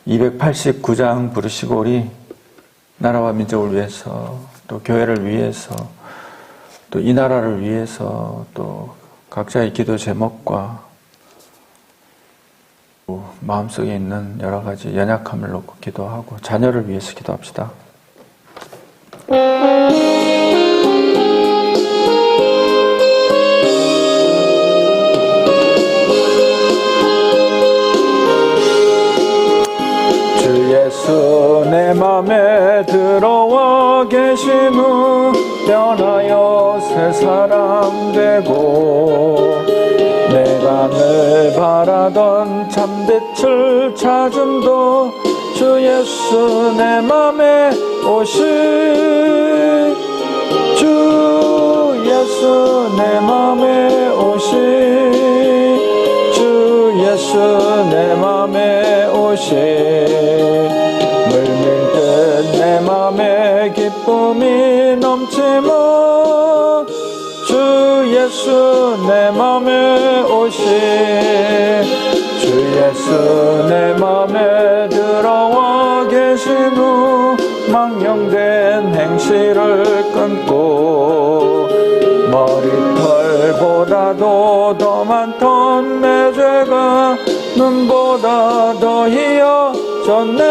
289장 부르시고 우리 나라와 민족을 위해서 또 교회를 위해서 또 이 나라를 위해서 또 각자의 기도 제목과 마음속에 있는 여러 가지 연약함을 놓고 기도하고 자녀를 위해서 기도합시다. 주 예수 내 맘에 들어와 계신 후 변하여 새 사람 되고 내가 늘 바라던 참빛을 찾음도 주 예수 내 맘에 오신 주 예수 내 맘에 오신 주 예수 내 맘에 오신 물밀듯 내 맘에 기쁨이 넘치며 주 예수 내 맘에 오신 주 예수 내 맘에 들어와 계신 후 망령된 행실을 끊고 머리털보다도 더 많던 내 죄가 눈보다 더 희어졌네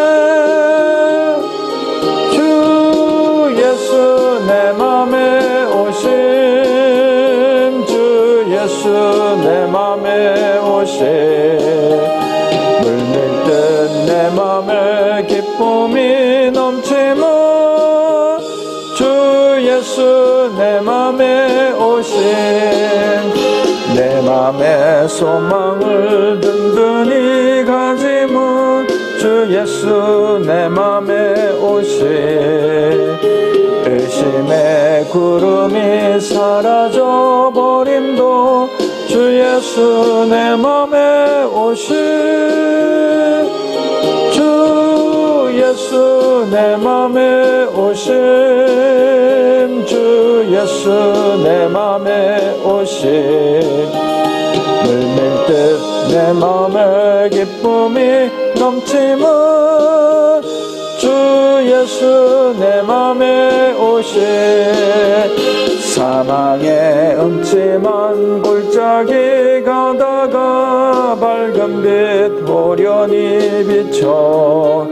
주 예수 내 맘에 오신 주 예수 내 맘에 오신 물밀듯 내 맘에 기쁨이 넘치며 주 예수 내 맘에 오신 내 맘에 소망을 든든히 가지면 주 예수 내 맘에 오신 의심의 구름이 사라져버림도 주 예수 내 맘에 오신 주 예수 내 맘에 오신 주 예수 내 맘에 오신 물밀듯 내 맘에 기쁨이 넘치면 주 예수 내 맘에 오신 사망의 음침한 골짜기 가다가 밝은 빛 호련히 비춰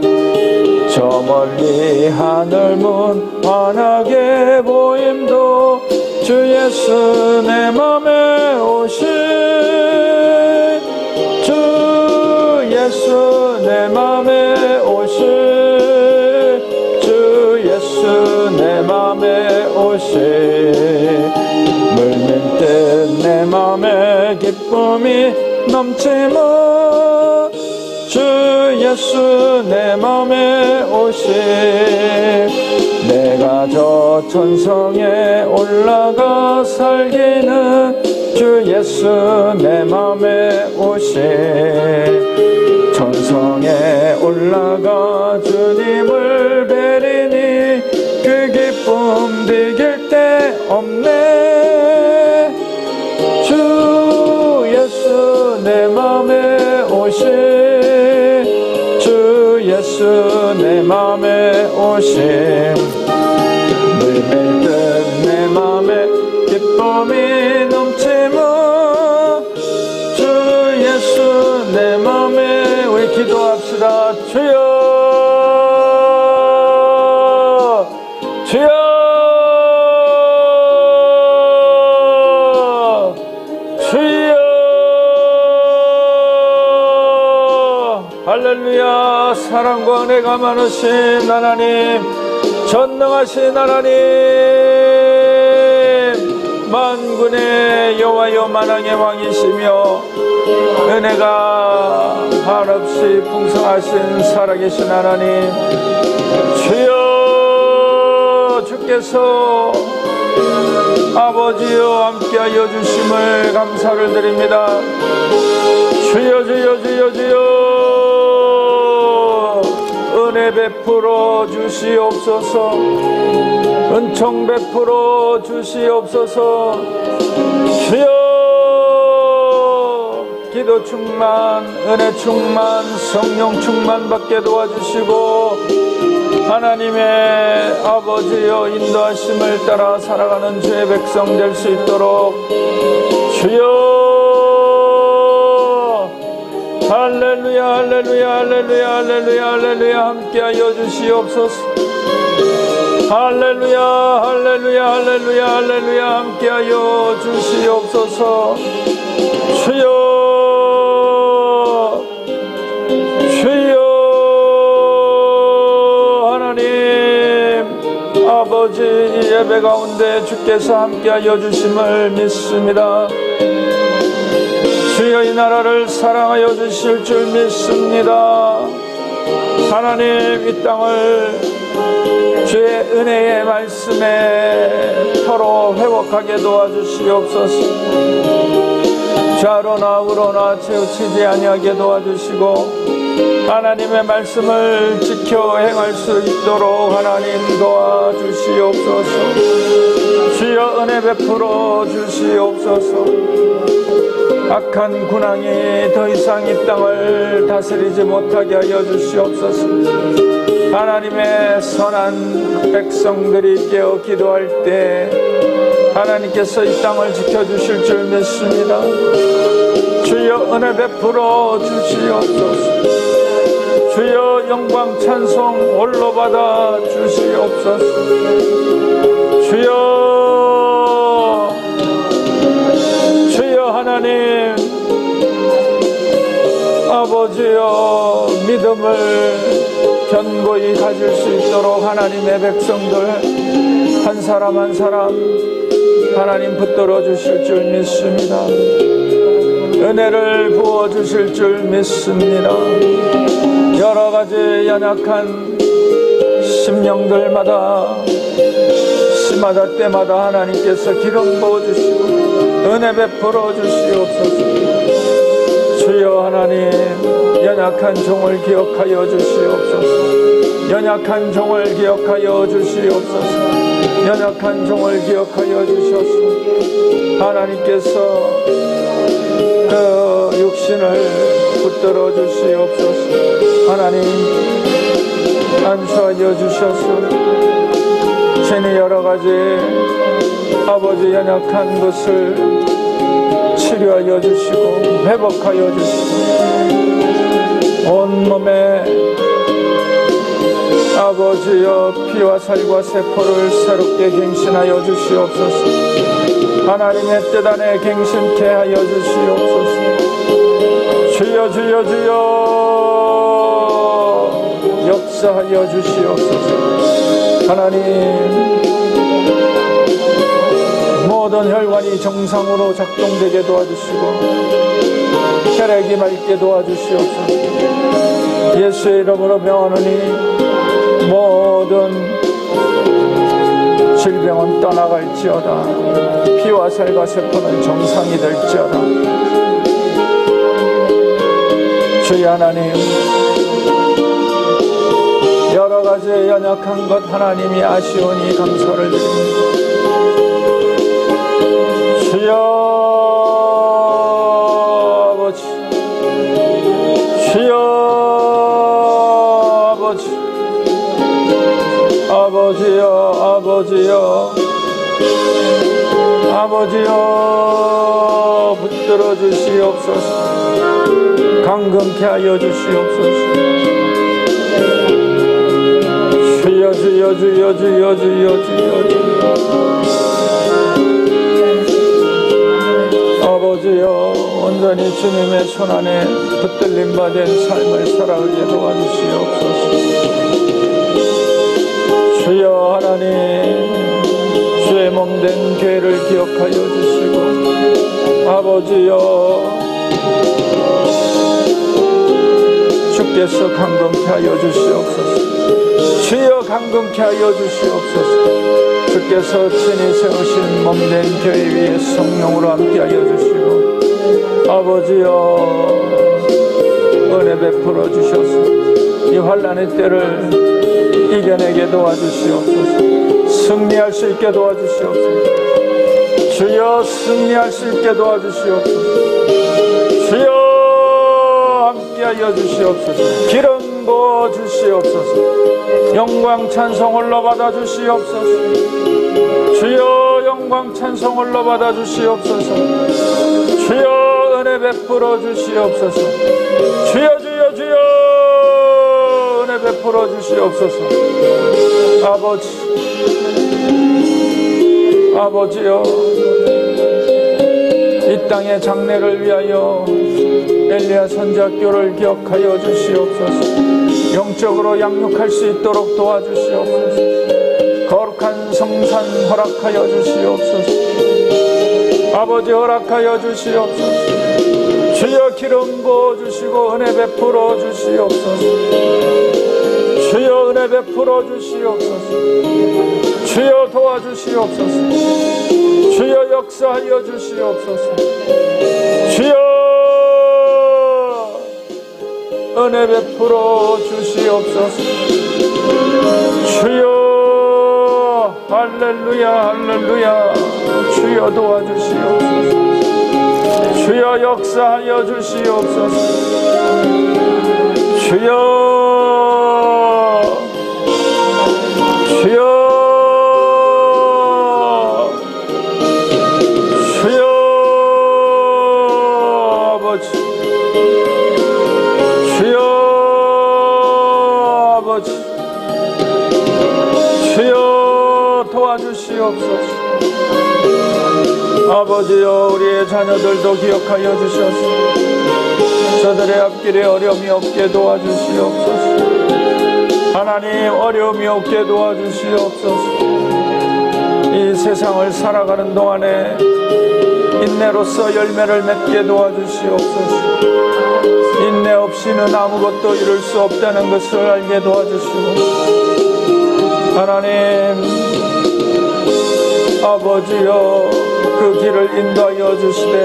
저 멀리 하늘 문 환하게 보임도 주 예수 내 맘에 오신 주 예수 내 맘에 오신 주 예수 내 맘에 오신 물밀듯 내 맘에 기쁨이 넘치며 주 예수 내 맘에 오신 내가 저 천성에 올라가 살기는 주 예수 내 맘에 오신 천성에 올라가 주님을 뵈리니 그 기쁨 비길 데 없네 주 예수 내 맘에 오신 주 예수 내 맘에 오신 물밀듯 내 맘에 기쁨이 넘치며 주 예수 내 맘에 우리 기도합시다. 주여 주여 주여 할렐루야. 사랑과 은혜가 많으신 하나님 전능하신 하나님 만군의 여호와여 만왕의 왕이시며 은혜가 한없이 풍성하신 살아계신 하나님 주여 주께서 아버지여 함께하여 주심을 감사를 드립니다. 주여 주여 주여 주여 은혜 베풀어 주시옵소서 은총 베풀어 주시옵소서 주여 기도 충만, 은혜 충만, 성령 충만 받게 도와주시고 하나님의 아버지여 인도하심을 따라 살아가는 주의 백성 될 수 있도록 주여 할렐루야 할렐루야 할렐루야 할렐루야 할렐루야 함께하여 주시옵소서. 할렐루야 할렐루야 할렐루야 할렐루야 함께하여 주시옵소서. 주여 주여 하나님 아버지 이 예배 가운데 주께서 함께하여 주심을 믿습니다. 주여 이 나라를 사랑하여 주실 줄 믿습니다. 하나님 이 땅을 주의 은혜의 말씀에 서로 회복하게 도와주시옵소서. 좌로나 우로나 치우치지 아니하게 도와주시고 하나님의 말씀을 지켜 행할 수 있도록 하나님 도와주시옵소서. 주여 은혜 베풀어 주시옵소서. 악한 군왕이 더 이상 이 땅을 다스리지 못하게 하여 주시옵소서. 하나님의 선한 백성들이 깨어 기도할 때 하나님께서 이 땅을 지켜주실 줄 믿습니다. 주여 은혜 베풀어 주시옵소서. 주여 영광 찬송 홀로 받아 주시옵소서. 주여 하나님 아버지여 믿음을 견고히 가질 수 있도록 하나님의 백성들 한 사람 한 사람 하나님 붙들어 주실 줄 믿습니다. 은혜를 부어 주실 줄 믿습니다. 여러 가지 연약한 심령들마다 시마다 때마다 하나님께서 기름 부어 주시고 은혜 베풀어 주시옵소서. 주여 하나님 연약한 종을 기억하여 주시옵소서. 연약한 종을 기억하여 주시옵소서. 연약한 종을 기억하여 주셔서 하나님께서 그 육신을 붙들어 주시옵소서. 하나님 안수하여 주셔서 죄의 여러 가지 아버지 연약한 것을 치료하여 주시고 회복하여 주시고 온몸에 아버지여 피와 살과 세포를 새롭게 갱신하여 주시옵소서. 하나님의 뜻 안에 갱신케 하여 주시옵소서. 주여 주여 주여 역사하여 주시옵소서. 하나님 모든 혈관이 정상으로 작동되게 도와주시고 혈액이 맑게 도와주시옵소서. 예수의 이름으로 명하노니 모든 질병은 떠나갈지어다. 피와 살과 세포는 정상이 될지어다. 주의 하나님 여러 가지 연약한 것 하나님이 아시오니 감사를 드립니다. 주여 아버지 주여 아버지 아버지여 아버지여 아버지여 붙들어 주시옵소서. 강건케 하여 주시옵소서. 주여 주여 주여 주여 주여 주여 아버지여 온전히 주님의 손안에 붙들림 받은 삶을 살아가게 도와주시옵소서. 주여 하나님 주의 몸된 교회를 기억하여 주시고 아버지여 주께서 강건케 하여 주시옵소서. 주여 강건케 하여 주시옵소서. 주께서 친히 세우신 몸된 교회 위에 성령으로 함께하여 주시고 아버지여 은혜 베풀어 주셔서 이 환난의 때를 이겨내게 도와주시옵소서. 승리할 수 있게 도와주시옵소서. 주여 승리할 수 있게 도와주시옵소서. 주여 하여 주시옵소서. 기름 부어 주시옵소서. 영광 찬송 홀로 받아 주시옵소서. 주여 영광 찬송 홀로 받아 주시옵소서. 주여 은혜 베풀어 주시옵소서. 주여 주여 주여 은혜 베풀어 주시옵소서. 아버지여, 이 땅의 장래를 위하여 엘리야 선지학교를 기억하여 주시옵소서. 영적으로 양육할 수 있도록 도와주시옵소서. 거룩한 성산 허락하여 주시옵소서. 아버지 허락하여 주시옵소서. 주여 기름 부어주시고 은혜 베풀어 주시옵소서. 주여 은혜 베풀어 주시옵소서. 주여 도와주시옵소서. 주여 역사하여 주시옵소서. 주여 은혜 베풀어 주시옵소서. 주여 할렐루야 할렐루야. 주여 도와주시옵소서. 주여 역사하여 주시옵소서. 주여 주여 아버지, 주여 아버지, 주여 도와주시옵소서. 아버지여, 우리의 자녀들도 기억하여 주셔서 저들의 앞길에 어려움이 없게 도와주시옵소서. 하나님, 어려움이 없게 도와주시옵소서. 이 세상을 살아가는 동안에 인내로서 열매를 맺게 도와주시옵소서. 인내 없이는 아무것도 이룰 수 없다는 것을 알게 도와주시고, 하나님 아버지여, 그 길을 인도하여 주시되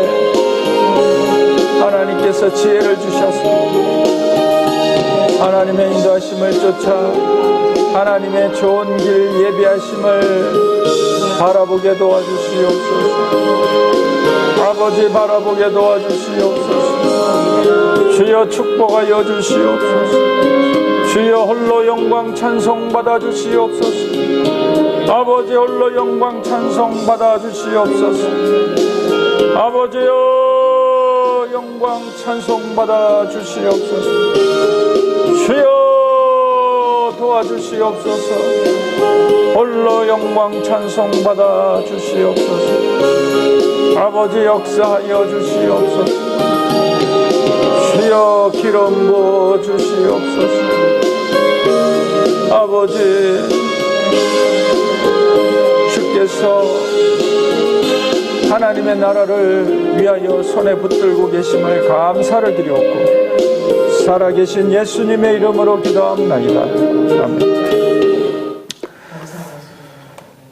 하나님께서 지혜를 주셔서 하나님의 인도하심을 쫓아 하나님의 좋은 길 예비하심을 바라보게 도와주시옵소서. 아버지 바라보게 도와주시옵소서. 주여 축복하여 주시옵소서. 주여 홀로 영광 찬송 받아 주시옵소서. 아버지 홀로 영광 찬송 받아 주시옵소서. 아버지여 영광 찬송 받아 주시옵소서. 주여 도와주시옵소서. 홀로 영광 찬송 받아 주시옵소서. 아버지 역사하여 주시옵소서. 주여 기름 부어 주시옵소서. 아버지, 주께서 하나님의 나라를 위하여 손에 붙들고 계심을 감사를 드리옵고 살아계신 예수님의 이름으로 기도합니다. 아멘.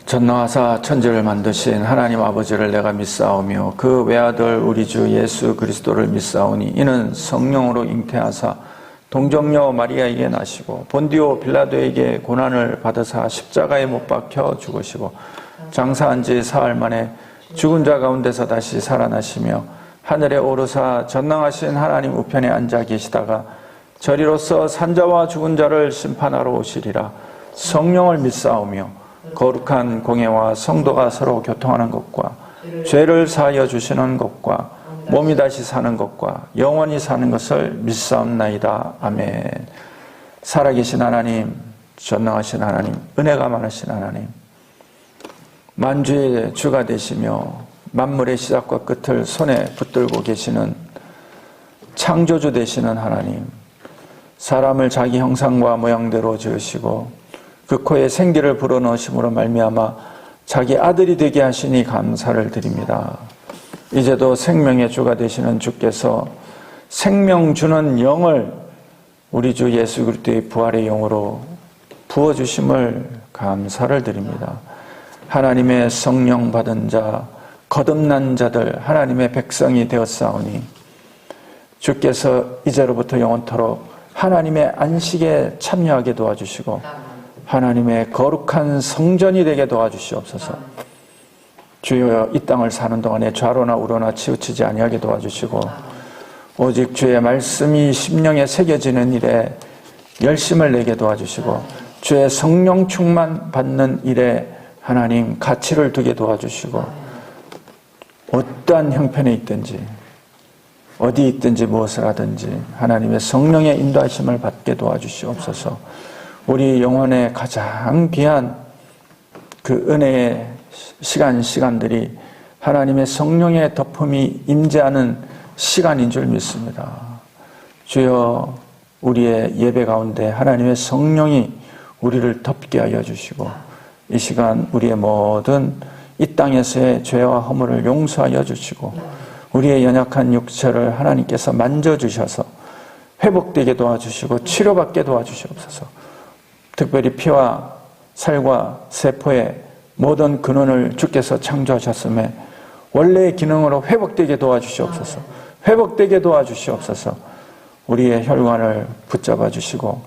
전능하사 천지를 만드신 하나님 아버지를 내가 믿사오며 그 외아들 우리 주 예수 그리스도를 믿사오니 이는 성령으로 잉태하사 동정녀 마리아에게 나시고 본디오 빌라도에게 고난을 받으사 십자가에 못 박혀 죽으시고 장사한 지 사흘 만에 죽은 자 가운데서 다시 살아나시며 하늘에 오르사 전능하신 하나님 우편에 앉아 계시다가 저리로서 산자와 죽은 자를 심판하러 오시리라. 성령을 믿사오며 거룩한 공예와 성도가 서로 교통하는 것과 죄를 사하여 주시는 것과 몸이 다시 사는 것과 영원히 사는 것을 믿사옵나이다. 아멘. 살아계신 하나님, 전능하신 하나님, 은혜가 많으신 하나님, 만주의 주가 되시며 만물의 시작과 끝을 손에 붙들고 계시는 창조주 되시는 하나님, 사람을 자기 형상과 모양대로 지으시고 그 코에 생기를 불어넣으심으로 말미암아 자기 아들이 되게 하시니 감사를 드립니다. 이제도 생명의 주가 되시는 주께서 생명 주는 영을 우리 주 예수 그리스도의 부활의 영으로 부어주심을 감사를 드립니다. 하나님의 성령 받은 자, 거듭난 자들, 하나님의 백성이 되었사오니 주께서 이제로부터 영원토록 하나님의 안식에 참여하게 도와주시고 하나님의 거룩한 성전이 되게 도와주시옵소서. 주여, 이 땅을 사는 동안에 좌로나 우로나 치우치지 아니하게 도와주시고 오직 주의 말씀이 심령에 새겨지는 일에 열심을 내게 도와주시고 주의 성령 충만 받는 일에 하나님 가치를 두게 도와주시고 어떠한 형편에 있든지 어디 있든지 무엇을 하든지 하나님의 성령의 인도하심을 받게 도와주시옵소서. 우리 영혼의 가장 귀한 그 은혜의 시간들이 하나님의 성령의 덮음이 임재하는 시간인 줄 믿습니다. 주여, 우리의 예배 가운데 하나님의 성령이 우리를 덮게 하여 주시고 이 시간 우리의 모든 이 땅에서의 죄와 허물을 용서하여 주시고 우리의 연약한 육체를 하나님께서 만져주셔서 회복되게 도와주시고 치료받게 도와주시옵소서. 특별히 피와 살과 세포의 모든 근원을 주께서 창조하셨음에 원래의 기능으로 회복되게 도와주시옵소서. 회복되게 도와주시옵소서. 우리의 혈관을 붙잡아 주시고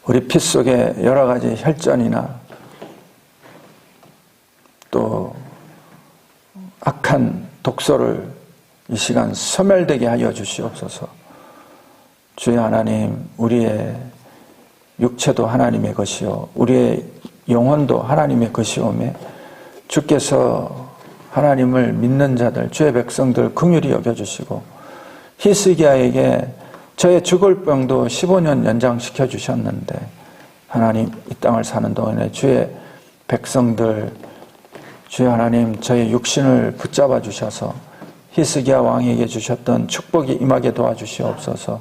우리 피 속에 여러 가지 혈전이나 또 악한 독소를 이 시간 소멸되게 하여 주시옵소서. 주의 하나님, 우리의 육체도 하나님의 것이요 우리의 영혼도 하나님의 것이오매 주께서 하나님을 믿는 자들, 주의 백성들 긍휼히 여겨주시고 히스기야에게 저의 죽을 병도 15년 연장시켜 주셨는데 하나님 이 땅을 사는 동안에 주의 백성들, 주의 하나님 저의 육신을 붙잡아 주셔서 히스기야 왕에게 주셨던 축복이 임하게 도와주시옵소서.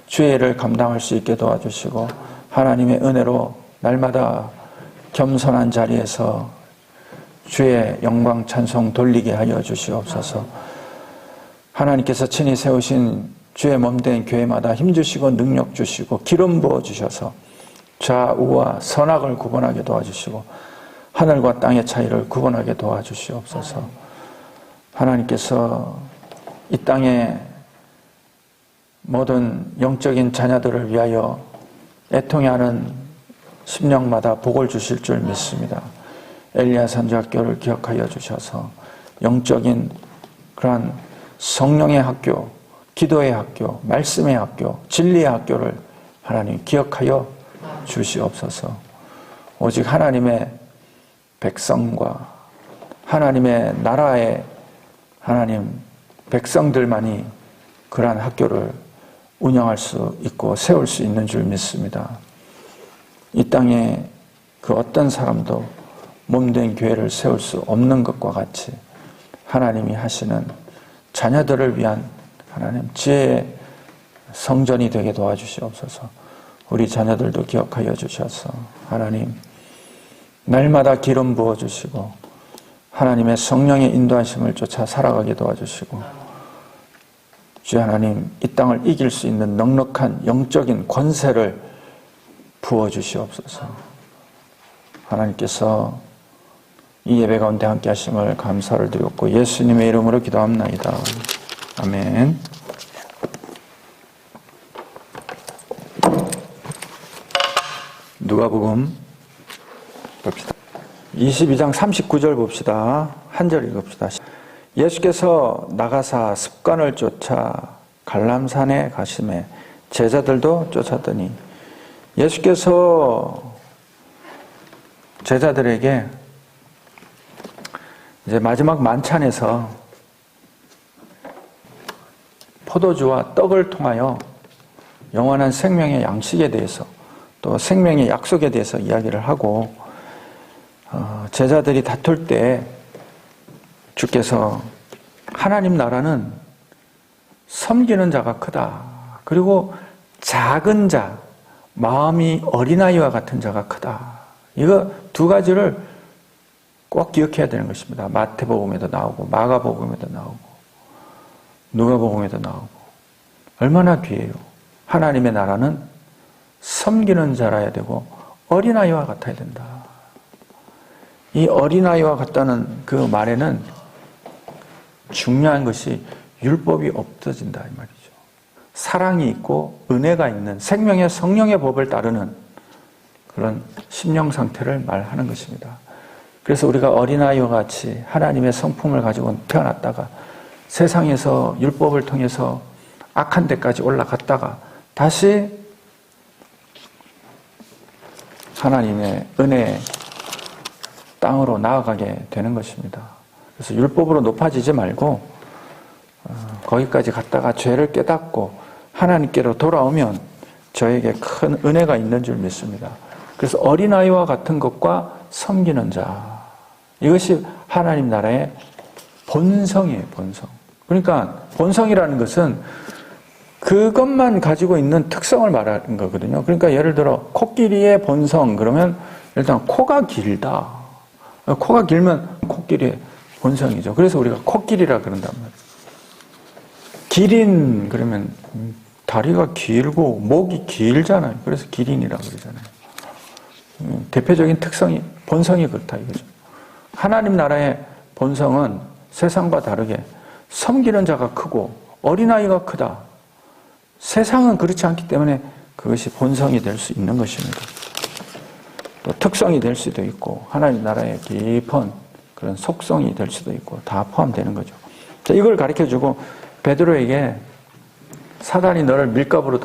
주의 일을 감당할 수 있게 도와주시고 하나님의 은혜로 날마다 겸손한 자리에서 주의 영광 찬송 돌리게 하여 주시옵소서. 하나님께서 친히 세우신 주의 몸된 교회마다 힘주시고 능력 주시고 기름 부어 주셔서 좌우와 선악을 구분하게 도와주시고 하늘과 땅의 차이를 구분하게 도와주시옵소서. 하나님께서 이 땅의 모든 영적인 자녀들을 위하여 애통해하는 심령마다 복을 주실 줄 믿습니다. 엘리야 선지학교를 기억하여 주셔서 영적인 그러한 성령의 학교, 기도의 학교, 말씀의 학교, 진리의 학교를 하나님 기억하여 주시옵소서. 오직 하나님의 백성과 하나님의 나라의 하나님 백성들만이 그러한 학교를 운영할 수 있고 세울 수 있는 줄 믿습니다. 이 땅에 그 어떤 사람도 몸된 교회를 세울 수 없는 것과 같이 하나님이 하시는 자녀들을 위한 하나님 지혜의 성전이 되게 도와주시옵소서. 우리 자녀들도 기억하여 주셔서 하나님 날마다 기름 부어주시고 하나님의 성령의 인도하심을 쫓아 살아가게 도와주시고 주여 하나님 이 땅을 이길 수 있는 넉넉한 영적인 권세를 부어주시옵소서. 하나님께서 이 예배 가운데 함께 하심을 감사를 드렸고 예수님의 이름으로 기도합나이다. 아멘. 누가복음 봅시다. 22장 39절 봅시다. 한 절 읽읍시다. 예수께서 나가사 습관을 쫓아 갈람산에 가시매 제자들도 쫓았더니 예수께서 제자들에게 이제 마지막 만찬에서 포도주와 떡을 통하여 영원한 생명의 양식에 대해서 또 생명의 약속에 대해서 이야기를 하고 제자들이 다툴 때 주께서 하나님 나라는 섬기는 자가 크다. 그리고 작은 자, 마음이 어린아이와 같은 자가 크다. 이거 두 가지를 꼭 기억해야 되는 것입니다. 마태복음에도 나오고 마가복음에도 나오고 누가복음에도 나오고 얼마나 귀해요. 하나님의 나라는 섬기는 자라야 되고 어린아이와 같아야 된다. 이 어린아이와 같다는 그 말에는 중요한 것이 율법이 없어진다 이 말이죠. 사랑이 있고 은혜가 있는 생명의 성령의 법을 따르는 그런 심령 상태를 말하는 것입니다. 그래서 우리가 어린아이와 같이 하나님의 성품을 가지고 태어났다가 세상에서 율법을 통해서 악한 데까지 올라갔다가 다시 하나님의 은혜의 땅으로 나아가게 되는 것입니다. 그래서 율법으로 높아지지 말고 거기까지 갔다가 죄를 깨닫고 하나님께로 돌아오면 저에게 큰 은혜가 있는 줄 믿습니다. 그래서 어린아이와 같은 것과 섬기는 자, 이것이 하나님 나라의 본성이에요. 본성. 그러니까 본성이라는 것은 그것만 가지고 있는 특성을 말하는 거거든요. 그러니까 예를 들어 코끼리의 본성 그러면 일단 코가 길다. 코가 길면 코끼리의 본성이죠. 그래서 우리가 코끼리라 그런단 말이에요. 기린 그러면 다리가 길고 목이 길잖아요. 그래서 기린이라고 그러잖아요. 대표적인 특성이 본성이 그렇다 이거죠. 하나님 나라의 본성은 세상과 다르게 섬기는 자가 크고 어린아이가 크다. 세상은 그렇지 않기 때문에 그것이 본성이 될 수 있는 것입니다. 또 특성이 될 수도 있고 하나님 나라의 깊은 그런 속성이 될 수도 있고 다 포함되는 거죠. 자, 이걸 가르쳐주고 베드로에게 사단이 너를 밀가부로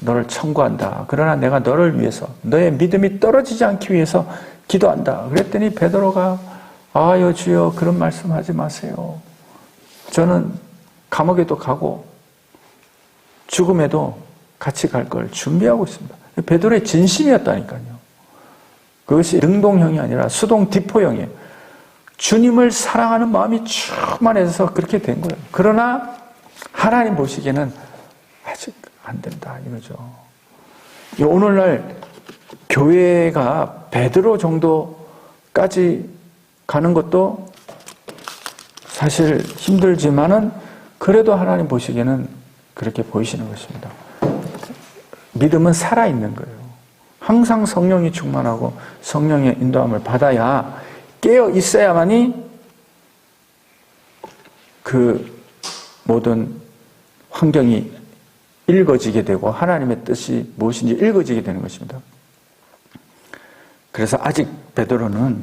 너를 청구한다. 그러나 내가 너를 위해서 너의 믿음이 떨어지지 않기 위해서 기도한다. 그랬더니 베드로가 아유 주여 그런 말씀하지 마세요. 저는 감옥에도 가고 죽음에도 같이 갈 걸 준비하고 있습니다. 베드로의 진심이었다니까요. 그것이 능동형이 아니라 수동디포형이에요. 주님을 사랑하는 마음이 충만해서 그렇게 된 거예요. 그러나 하나님 보시기에는 아직 안 된다 이거죠. 오늘날 교회가 베드로 정도까지 가는 것도 사실 힘들지만은 그래도 하나님 보시기에는 그렇게 보이시는 것입니다. 믿음은 살아있는 거예요. 항상 성령이 충만하고 성령의 인도함을 받아야 깨어 있어야만이 그 모든 환경이 읽어지게 되고 하나님의 뜻이 무엇인지 읽어지게 되는 것입니다. 그래서 아직 베드로는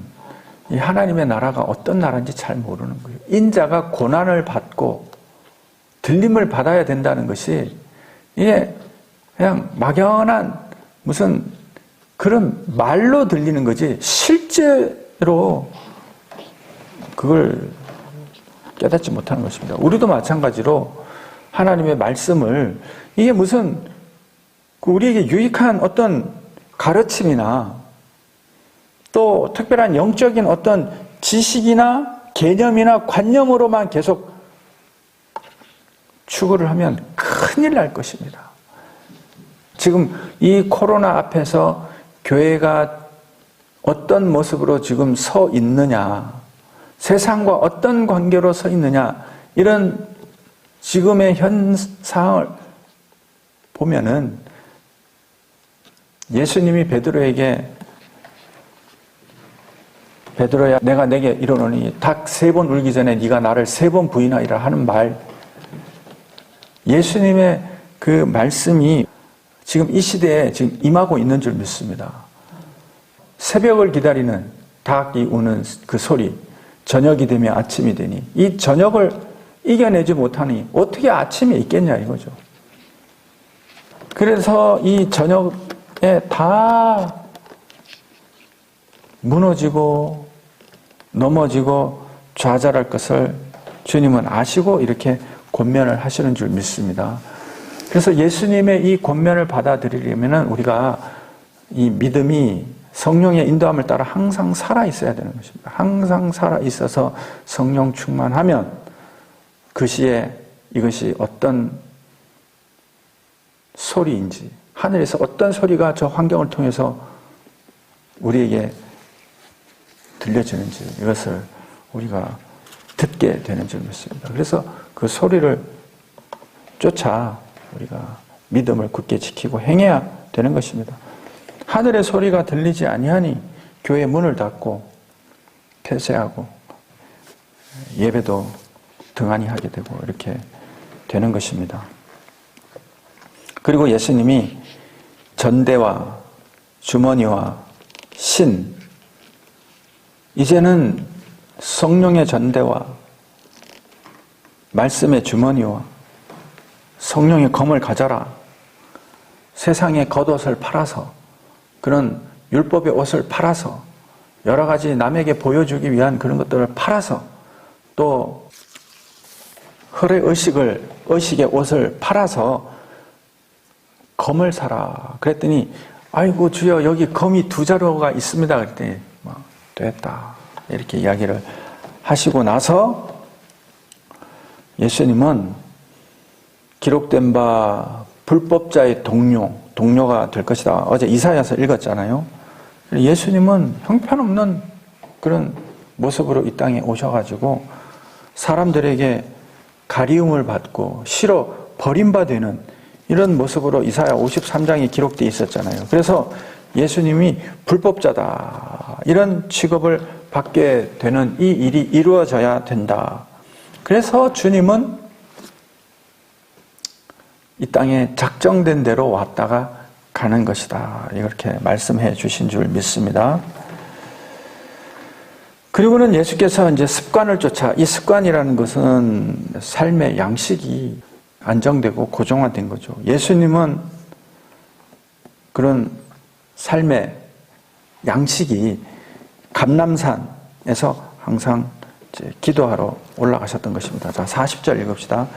이 하나님의 나라가 어떤 나라인지 잘 모르는 거예요. 인자가 고난을 받고 들림을 받아야 된다는 것이 이게 그냥 막연한 무슨 그런 말로 들리는 거지 실제로 그걸 깨닫지 못하는 것입니다. 우리도 마찬가지로 하나님의 말씀을 이게 무슨 우리에게 유익한 어떤 가르침이나 또 특별한 영적인 어떤 지식이나 개념이나 관념으로만 계속 추구를 하면 큰일 날 것입니다. 지금 이 코로나 앞에서 교회가 어떤 모습으로 지금 서 있느냐, 세상과 어떤 관계로 서 있느냐, 이런 지금의 현상을 보면은 예수님이 베드로에게 베드로야 내가 내게 이르노니 닭 3번 울기 전에 네가 나를 3번 부인하리라 하는 말, 예수님의 그 말씀이 지금 이 시대에 지금 임하고 있는 줄 믿습니다. 새벽을 기다리는 닭이 우는 그 소리, 저녁이 되면 아침이 되니 이 저녁을 이겨내지 못하니 어떻게 아침이 있겠냐 이거죠. 그래서 이 저녁에 다 무너지고 넘어지고 좌절할 것을 주님은 아시고 이렇게 권면을 하시는 줄 믿습니다. 그래서 예수님의 이 권면을 받아들이려면 우리가 이 믿음이 성령의 인도함을 따라 항상 살아있어야 되는 것입니다. 항상 살아있어서 성령 충만하면 그 시에 이것이 어떤 소리인지, 하늘에서 어떤 소리가 저 환경을 통해서 우리에게 들려지는지 이것을 우리가 듣게 되는 줄 믿습니다. 그래서 그 소리를 쫓아 우리가 믿음을 굳게 지키고 행해야 되는 것입니다. 하늘의 소리가 들리지 아니하니 교회 문을 닫고 폐쇄하고 예배도 등한히 하게 되고 이렇게 되는 것입니다. 그리고 예수님이 전대와 주머니와 신, 이제는 성령의 전대와 말씀의 주머니와 성령의 검을 가져라. 세상의 겉옷을 팔아서, 그런 율법의 옷을 팔아서, 여러 가지 남에게 보여주기 위한 그런 것들을 팔아서, 또 헐의 의식의 옷을 팔아서 검을 사라. 그랬더니 아이고 주여 여기 검이 2자루가 있습니다. 그랬더니 됐다. 이렇게 이야기를 하시고 나서 예수님은 기록된 바 불법자의 동료가 될 것이다. 어제 이사야서 읽었잖아요. 예수님은 형편없는 그런 모습으로 이 땅에 오셔가지고 사람들에게 가리움을 받고 싫어 버림받는 이런 모습으로 이사야 53장에 기록되어 있었잖아요. 그래서 예수님이 불법자다, 이런 취급을 받게 되는 이 일이 이루어져야 된다. 그래서 주님은 이 땅에 작정된 대로 왔다가 가는 것이다, 이렇게 말씀해 주신 줄 믿습니다. 그리고는 예수께서 이제 습관을 쫓아, 이 습관이라는 것은 삶의 양식이 안정되고 고정화된 거죠. 예수님은 그런 삶의 양식이 감람산에서 항상 이제 기도하러 올라가셨던 것입니다. 자, 40절 읽읍시다.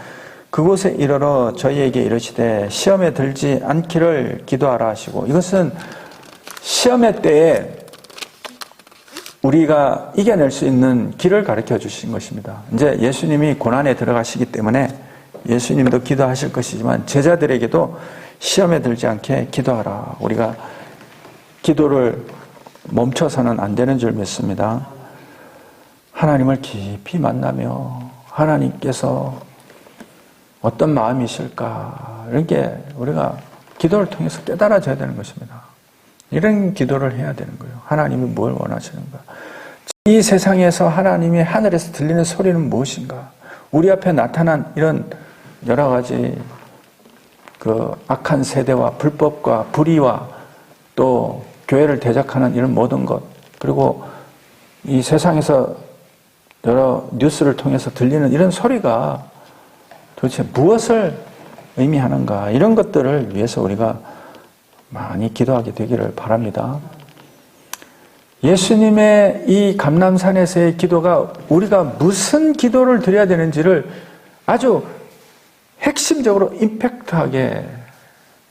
그곳에 이르러 저희에게 이르시되 시험에 들지 않기를 기도하라 하시고, 이것은 시험의 때에 우리가 이겨낼 수 있는 길을 가르쳐 주신 것입니다. 이제 예수님이 고난에 들어가시기 때문에 예수님도 기도하실 것이지만 제자들에게도 시험에 들지 않게 기도하라. 우리가 기도를 멈춰서는 안 되는 줄 믿습니다. 하나님을 깊이 만나며 하나님께서 어떤 마음이실까, 이렇게 우리가 기도를 통해서 깨달아져야 되는 것입니다. 이런 기도를 해야 되는 거예요. 하나님이 뭘 원하시는가? 이 세상에서 하나님이 하늘에서 들리는 소리는 무엇인가? 우리 앞에 나타난 이런 여러 가지 그 악한 세대와 불법과 불의와 또 교회를 대적하는 이런 모든 것, 그리고 이 세상에서 여러 뉴스를 통해서 들리는 이런 소리가 도대체 무엇을 의미하는가, 이런 것들을 위해서 우리가 많이 기도하게 되기를 바랍니다. 예수님의 이 감람산에서의 기도가 우리가 무슨 기도를 드려야 되는지를 아주 핵심적으로 임팩트하게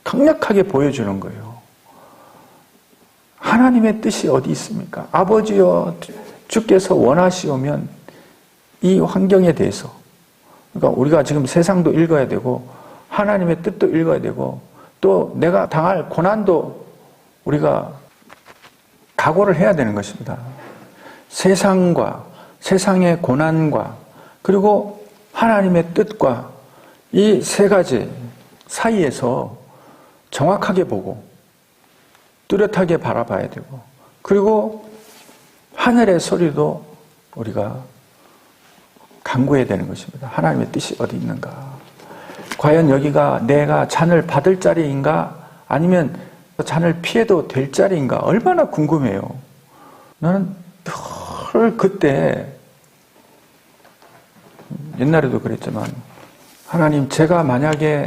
강력하게 보여주는 거예요. 하나님의 뜻이 어디 있습니까? 아버지여, 주께서 원하시오면 이 환경에 대해서, 그러니까 우리가 지금 세상도 읽어야 되고 하나님의 뜻도 읽어야 되고 또 내가 당할 고난도 우리가 각오를 해야 되는 것입니다. 세상과 세상의 고난과 그리고 하나님의 뜻과 이 세 가지 사이에서 정확하게 보고 뚜렷하게 바라봐야 되고, 그리고 하늘의 소리도 우리가 간구해야 되는 것입니다. 하나님의 뜻이 어디 있는가? 과연 여기가 내가 잔을 받을 자리인가? 아니면 잔을 피해도 될 자리인가? 얼마나 궁금해요. 나는 늘 그때, 옛날에도 그랬지만, 하나님, 제가 만약에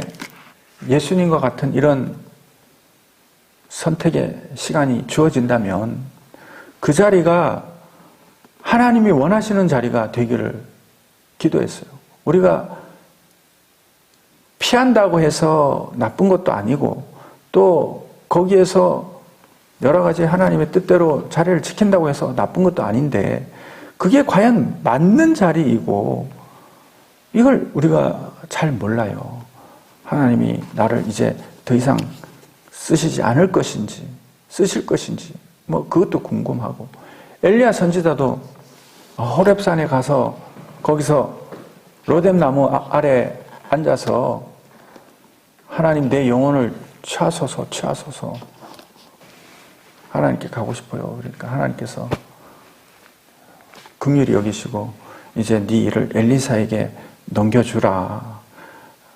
예수님과 같은 이런 선택의 시간이 주어진다면 그 자리가 하나님이 원하시는 자리가 되기를 기도했어요. 우리가 피한다고 해서 나쁜 것도 아니고 또 거기에서 여러 가지 하나님의 뜻대로 자리를 지킨다고 해서 나쁜 것도 아닌데, 그게 과연 맞는 자리이고 이걸 우리가 잘 몰라요. 하나님이 나를 이제 더 이상 쓰시지 않을 것인지 쓰실 것인지 뭐 그것도 궁금하고, 엘리야 선지자도 호렙산에 가서 거기서 로뎀나무 아래 앉아서 하나님 내 영혼을 취하소서 하나님께 가고 싶어요. 그러니까 하나님께서 긍휼히 여기시고 이제 네 일을 엘리사에게 넘겨주라.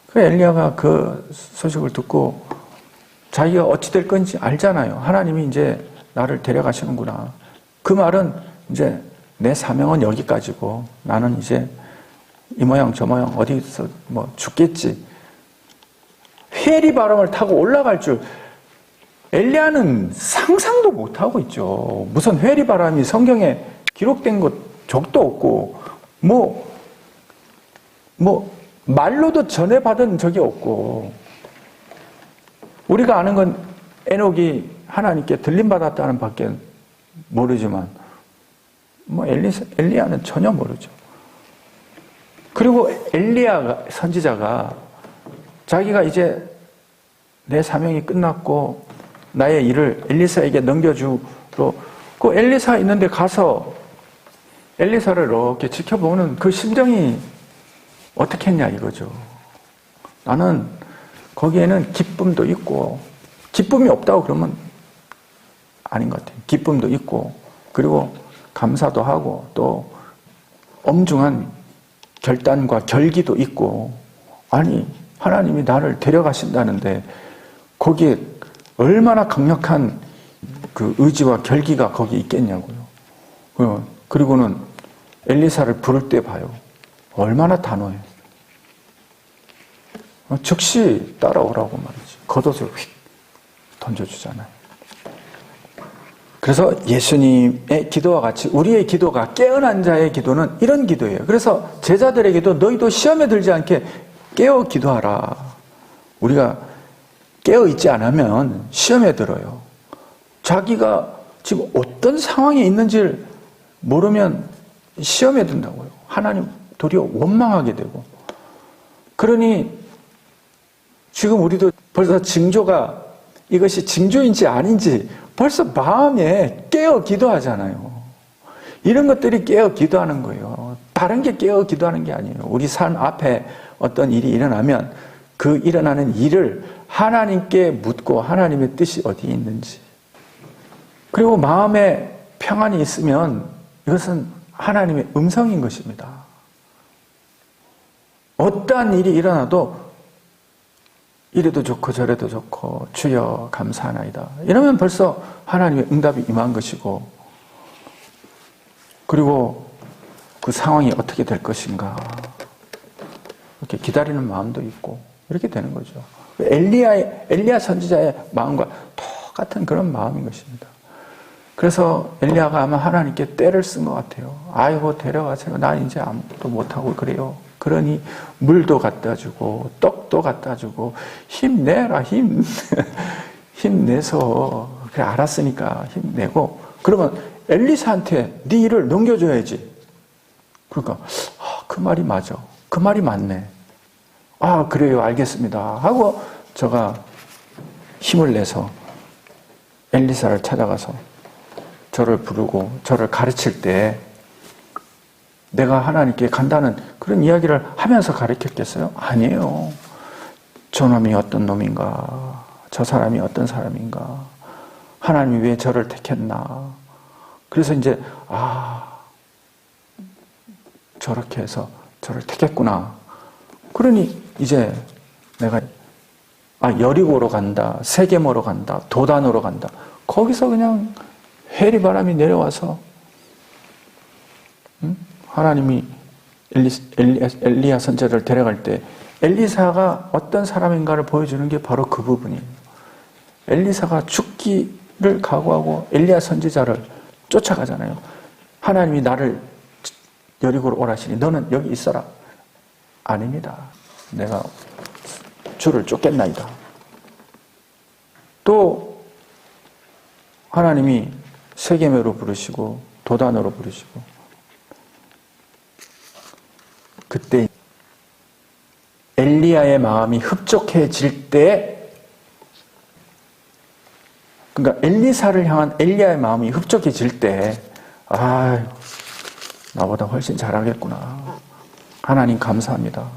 그 엘리야가 그 소식을 듣고 자기가 어찌 될 건지 알잖아요. 하나님이 이제 나를 데려가시는구나. 그 말은 이제 내 사명은 여기까지고 나는 이제 이 모양 저 모양 어디서 뭐 죽겠지. 회리 바람을 타고 올라갈 줄 엘리야는 상상도 못하고 있죠. 무슨 회리 바람이 성경에 기록된 것 적도 없고 말로도 전해받은 적이 없고, 우리가 아는 건 에녹이 하나님께 들림받았다는 밖에 모르지만 엘리야는 전혀 모르죠. 그리고 엘리야 선지자가 자기가 이제 내 사명이 끝났고 나의 일을 엘리사에게 넘겨주러 그 엘리사 있는데 가서 엘리사를 이렇게 지켜보는 그 심정이 어떻게 했냐 이거죠. 나는 거기에는 기쁨도 있고, 기쁨이 없다고 그러면 아닌 것 같아요. 기쁨도 있고, 그리고 감사도 하고, 또 엄중한 결단과 결기도 있고, 아니 하나님이 나를 데려가신다는데 거기에 얼마나 강력한 그 의지와 결기가 거기 있겠냐고요. 그리고는 엘리사를 부를 때 봐요. 얼마나 단호해. 즉시 따라오라고 말이지. 겉옷을 휙 던져주잖아요. 그래서 예수님의 기도와 같이 우리의 기도가, 깨어난 자의 기도는 이런 기도예요. 그래서 제자들에게도 너희도 시험에 들지 않게 깨어 기도하라. 우리가 깨어 있지 않으면 시험에 들어요. 자기가 지금 어떤 상황에 있는지를 모르면 시험에 든다고요. 하나님 도리어 원망하게 되고. 그러니 지금 우리도 벌써 징조가, 이것이 징조인지 아닌지 벌써 마음에 깨어 기도하잖아요. 이런 것들이 깨어 기도하는 거예요. 다른 게 깨어 기도하는 게 아니에요. 우리 삶 앞에 어떤 일이 일어나면 그 일어나는 일을 하나님께 묻고 하나님의 뜻이 어디에 있는지, 그리고 마음에 평안이 있으면 이것은 하나님의 음성인 것입니다. 어떠한 일이 일어나도 이래도 좋고 저래도 좋고 주여 감사하나이다 이러면 벌써 하나님의 응답이 임한 것이고, 그리고 그 상황이 어떻게 될 것인가 이렇게 기다리는 마음도 있고 이렇게 되는 거죠. 엘리야 선지자의 마음과 똑같은 그런 마음인 것입니다. 그래서 엘리야가 아마 하나님께 때를 쓴 것 같아요. 아이고 데려가세요. 나 이제 아무것도 못하고 그래요. 그러니 물도 갖다 주고 떡도 갖다 주고 힘내라 힘내서 그래 알았으니까 힘내고, 그러면 엘리사한테 네 일을 넘겨줘야지. 그러니까 그 말이 맞아. 그 말이 맞네. 아 그래요 알겠습니다 하고 저가 힘을 내서 엘리사를 찾아가서 저를 부르고 저를 가르칠 때 내가 하나님께 간다는 그런 이야기를 하면서 가르쳤겠어요? 아니에요. 저놈이 어떤 놈인가, 저 사람이 어떤 사람인가, 하나님이 왜 저를 택했나. 그래서 이제 저렇게 해서 저를 택했구나. 그러니 이제 내가 여리고로 간다, 세겜으로 간다, 도단으로 간다. 거기서 그냥 회리바람이 내려와서 하나님이 엘리야 선지자를 데려갈 때 엘리사가 어떤 사람인가를 보여주는 게 바로 그 부분이에요. 엘리사가 죽기를 각오하고 엘리야 선지자를 쫓아가잖아요. 하나님이 나를 여리고로 오라시니 너는 여기 있어라. 아닙니다. 내가 주를 쫓겠나이다. 또 하나님이 세겜으로 부르시고 도단으로 부르시고, 그때 엘리야의 마음이 흡족해질 때, 그러니까 엘리사를 향한 엘리야의 마음이 흡족해질 때, 나보다 훨씬 잘하겠구나. 하나님 감사합니다.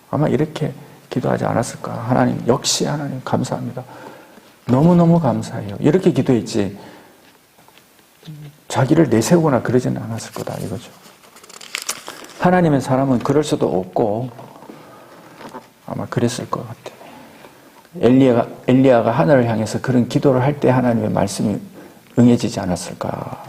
아마 이렇게 기도하지 않았을까. 하나님 역시 하나님 감사합니다. 너무너무 감사해요. 이렇게 기도했지 자기를 내세우거나 그러지는 않았을 거다 이거죠. 하나님의 사람은 그럴 수도 없고 아마 그랬을 것 같아요. 엘리야가 하늘을 향해서 그런 기도를 할 때 하나님의 말씀이 응해지지 않았을까.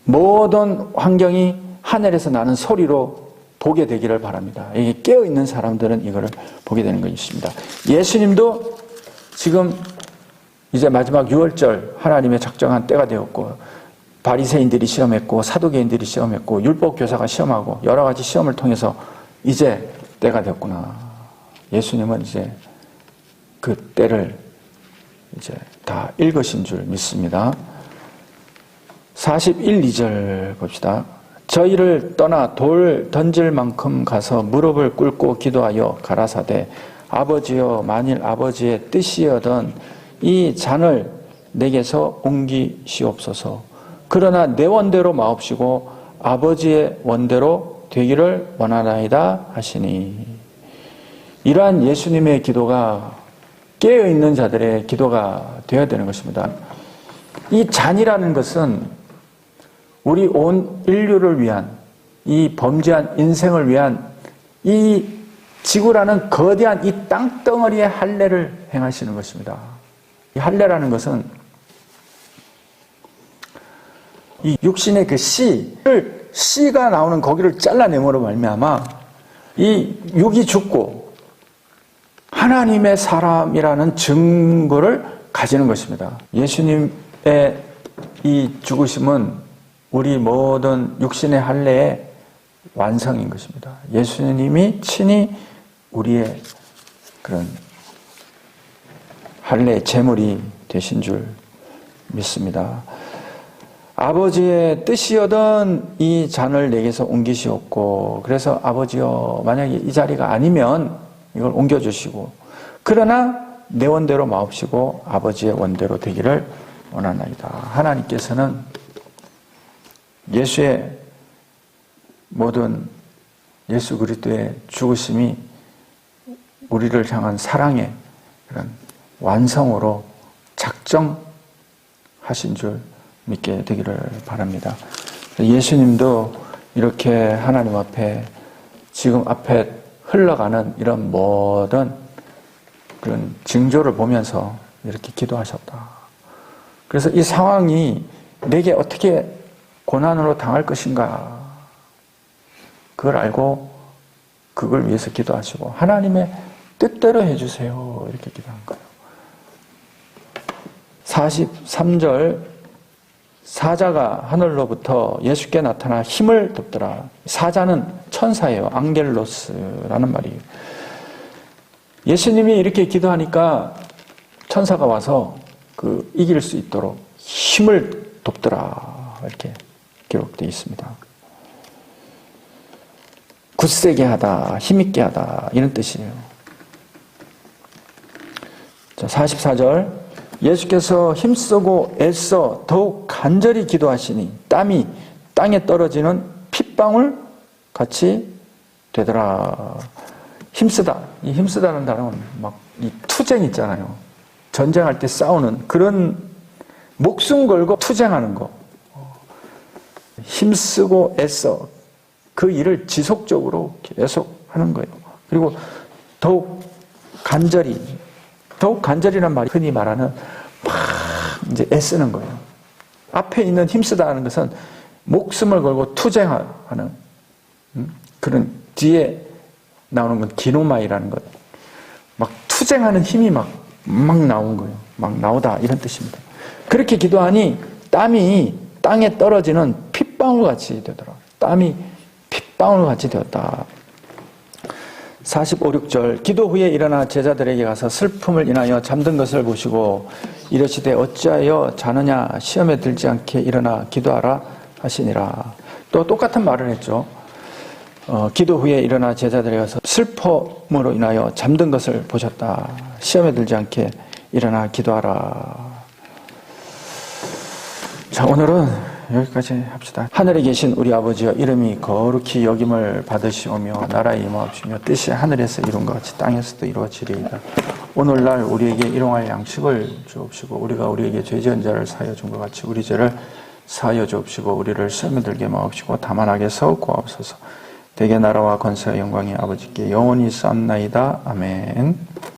모든 환경이 하늘에서 나는 소리로 보게 되기를 바랍니다. 이게 깨어있는 사람들은 이거를 보게 되는 것입니다. 예수님도 지금 이제 마지막 6월절 하나님의 작정한 때가 되었고, 바리새인들이 시험했고 사두개인들이 시험했고 율법교사가 시험하고 여러 가지 시험을 통해서 이제 때가 됐구나. 예수님은 이제 그 때를 이제 다 읽으신 줄 믿습니다. 41, 2절 봅시다. 저희를 떠나 돌 던질 만큼 가서 무릎을 꿇고 기도하여 가라사대 아버지여, 만일 아버지의 뜻이여던 이 잔을 내게서 옮기시옵소서. 그러나 내 원대로 마옵시고 아버지의 원대로 되기를 원하나이다 하시니. 이러한 예수님의 기도가 깨어있는 자들의 기도가 되어야 되는 것입니다. 이 잔이라는 것은 우리 온 인류를 위한, 이 범죄한 인생을 위한 이 지구라는 거대한 이 땅덩어리의 할례를 행하시는 것입니다. 이 할례라는 것은 이 육신의 그 씨가 나오는 거기를 잘라내므로 말미암아 이 육이 죽고 하나님의 사람이라는 증거를 가지는 것입니다. 예수님의 이 죽으심은 우리 모든 육신의 할례의 완성인 것입니다. 예수님이 친히 우리의 그런 할례의 제물이 되신 줄 믿습니다. 아버지의 뜻이여던 이 잔을 내게서 옮기시옵고, 그래서 아버지여, 만약에 이 자리가 아니면 이걸 옮겨주시고, 그러나 내 원대로 마옵시고 아버지의 원대로 되기를 원하나이다. 하나님께서는 예수의 모든 예수 그리스도의 죽으심이 우리를 향한 사랑의 그런 완성으로 작정하신 줄 믿게 되기를 바랍니다. 예수님도 이렇게 하나님 앞에 지금 앞에 흘러가는 이런 모든 그런 징조를 보면서 이렇게 기도하셨다. 그래서 이 상황이 내게 어떻게 고난으로 당할 것인가, 그걸 알고 그걸 위해서 기도하시고 하나님의 뜻대로 해주세요, 이렇게 기도한 거예요. 43절 사자가 하늘로부터 예수께 나타나 힘을 덮더라. 사자는 천사예요. 앙겔로스라는 말이에요. 예수님이 이렇게 기도하니까 천사가 와서 그 이길 수 있도록 힘을 덮더라, 이렇게 기록되어 있습니다. 굳세게 하다, 힘있게 하다, 이런 뜻이에요. 자, 44절 예수께서 힘쓰고 애써 더욱 간절히 기도하시니 땀이 땅에 떨어지는 핏방울 같이 되더라. 힘쓰다. 이 힘쓰다는 단어는 막 이 투쟁 있잖아요. 전쟁할 때 싸우는 그런 목숨 걸고 투쟁하는 거. 힘쓰고 애써 그 일을 지속적으로 계속 하는 거예요. 그리고 더욱 간절이란 말이 흔히 말하는 막 이제 애쓰는 거예요. 앞에 있는 힘쓰다는 것은 목숨을 걸고 투쟁하는 그런 뒤에 나오는 건 기노마이라는 것. 막 투쟁하는 힘이 막 나온 거예요. 막 나오다, 이런 뜻입니다. 그렇게 기도하니 땀이 땅에 떨어지는 핏방울 같이 되더라. 땀이 핏방울 같이 되었다. 45, 6절 기도 후에 일어나 제자들에게 가서 슬픔을 인하여 잠든 것을 보시고 이르시되 어찌하여 자느냐, 시험에 들지 않게 일어나 기도하라 하시니라. 또 똑같은 말을 했죠. 기도 후에 일어나 제자들에게 가서 슬픔으로 인하여 잠든 것을 보셨다. 시험에 들지 않게 일어나 기도하라. 자, 오늘은 여기까지 합시다. 하늘에 계신 우리 아버지여, 이름이 거룩히 여김을 받으시오며 나라에 임하옵시며 뜻이 하늘에서 이룬 것 같이 땅에서도 이루어지리이다. 오늘날 우리에게 일용할 양식을 주옵시고 우리가 우리에게 죄 지은 자를 사하여 준 것 같이 우리 죄를 사하여 주옵시고 우리를 시험에 들게 마옵시고 다만 악에서 구하옵소서. 대개 나라와 권세와 영광이 아버지께 영원히 쌓나이다. 아멘.